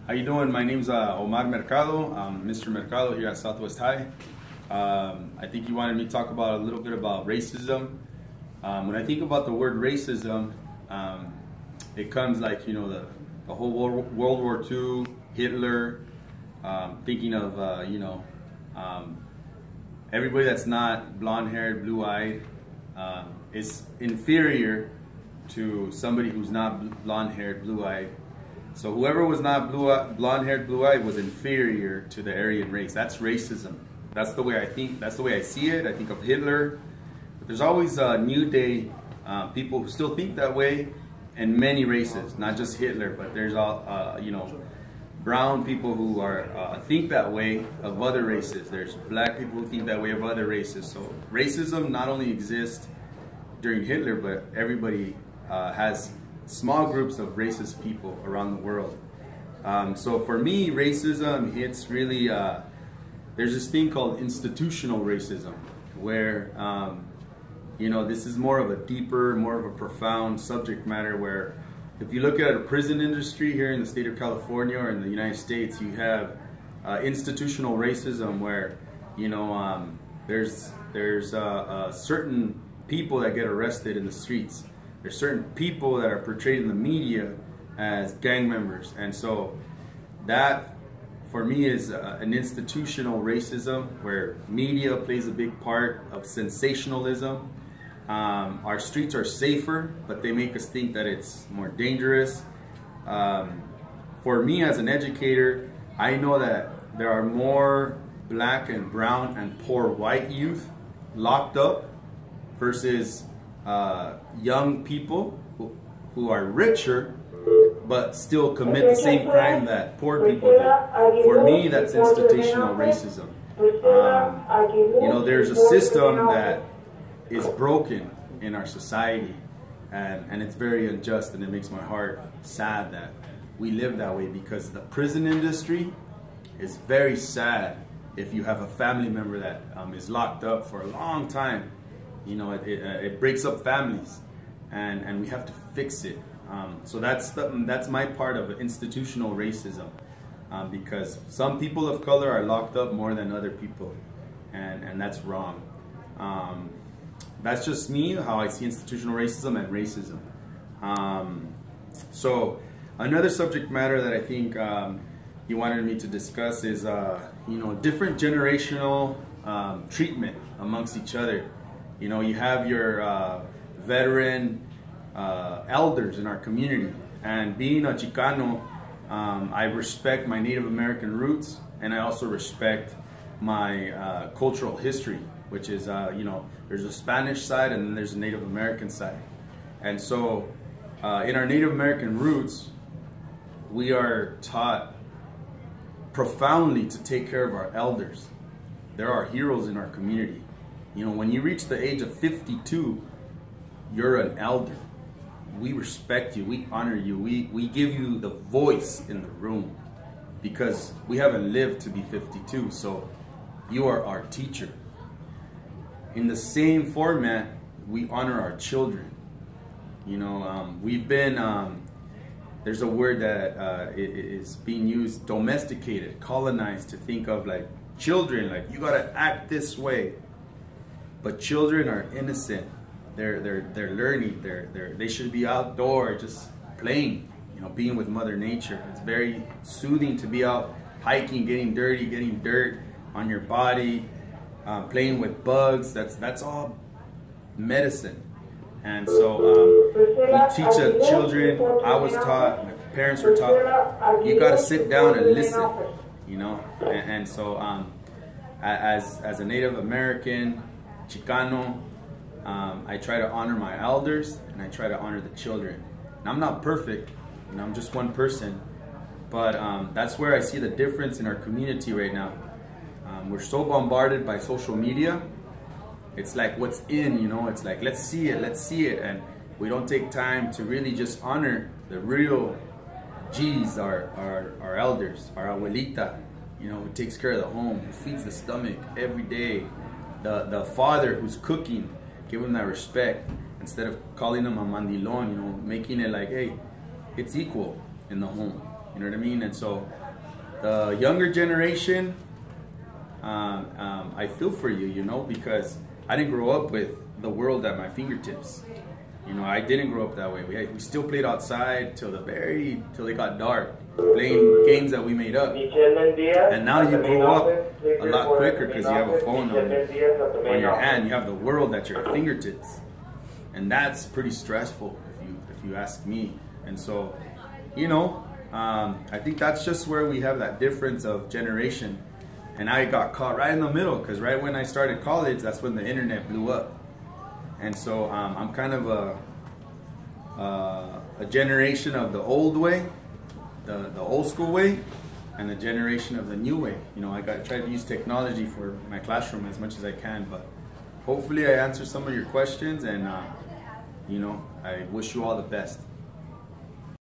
How you doing? My name's Omar Mercado. I'm Mr. Mercado here at Southwest High. I think you wanted me to talk about a little bit about racism. When I think about the word racism, it comes like, you know, the whole World War II, Hitler, thinking of, everybody that's not blonde-haired, blue-eyed is inferior to somebody who's not blonde-haired, blue-eyed. So whoever was not blonde-haired, blue-eyed was inferior to the Aryan race. That's racism. That's the way I think. That's the way I see it. I think of Hitler. But there's always new day people who still think that way, in many races, not just Hitler, but there's brown people who are think that way of other races. There's black people who think that way of other races. So racism not only exists during Hitler, but everybody has small groups of racist people around the world. So for me, racism, it's really, there's this thing called institutional racism, where, this is more of a deeper, more of a profound subject matter, where if you look at a prison industry here in the state of California or in the United States, you have institutional racism where, there's certain people that get arrested in the streets. There's certain people that are portrayed in the media as gang members, and so that for me is an institutional racism where media plays a big part of sensationalism. Our streets are safer, but they make us think that it's more dangerous. For me as an educator, I know that there are more black and brown and poor white youth locked up versus young people who are richer but still commit the same crime that poor people do. For me, that's institutional racism. There's a system that is broken in our society, and it's very unjust, and it makes my heart sad that we live that way, because the prison industry is very sad if you have a family member that is locked up for a long time. It breaks up families, and we have to fix it. So that's my part of institutional racism, because some people of color are locked up more than other people, and that's wrong. That's just me, how I see institutional racism and racism. So another subject matter that I think you wanted me to discuss is different generational treatment amongst each other. You have your veteran elders in our community, and being a Chicano, I respect my Native American roots, and I also respect my cultural history, which is, there's a Spanish side and then there's a Native American side. And so in our Native American roots, we are taught profoundly to take care of our elders. There are heroes in our community. When you reach the age of 52, you're an elder. We respect you, we honor you, we give you the voice in the room, because we haven't lived to be 52, so you are our teacher. In the same format, we honor our children. We've been, there's a word that is being used, domesticated, colonized, to think of like children, like you gotta act this way. But children are innocent. They're learning. They should be outdoor, just playing. Being with Mother Nature. It's very soothing to be out hiking, getting dirty, getting dirt on your body, playing with bugs. That's all medicine. And so we teach the children. I was taught. My parents were taught. You got to sit down and listen. And so as a Native American, Chicano, I try to honor my elders, and I try to honor the children. And I'm not perfect, I'm just one person, but that's where I see the difference in our community right now. We're so bombarded by social media. It's like what's in, it's like let's see it, and we don't take time to really just honor the real G's, our elders, our abuelita, who takes care of the home, who feeds the stomach every day. The father who's cooking, give him that respect instead of calling him a mandilon, making it like, hey, it's equal in the home. You know what I mean? And so the younger generation, I feel for you, you know, because I didn't grow up with the world at my fingertips. You know, I didn't grow up that way. We still played outside till it got dark, playing games that we made up. And now you grow up a lot quicker because you have a phone on your hand. You have the world at your fingertips, and that's pretty stressful if you ask me. And so, you know, I think that's just where we have that difference of generation. And I got caught right in the middle because right when I started college, that's when the internet blew up. And so I'm kind of a generation of the old way, the old school way, and the generation of the new way. You know, I try to use technology for my classroom as much as I can, but hopefully I answer some of your questions, and you know, I wish you all the best.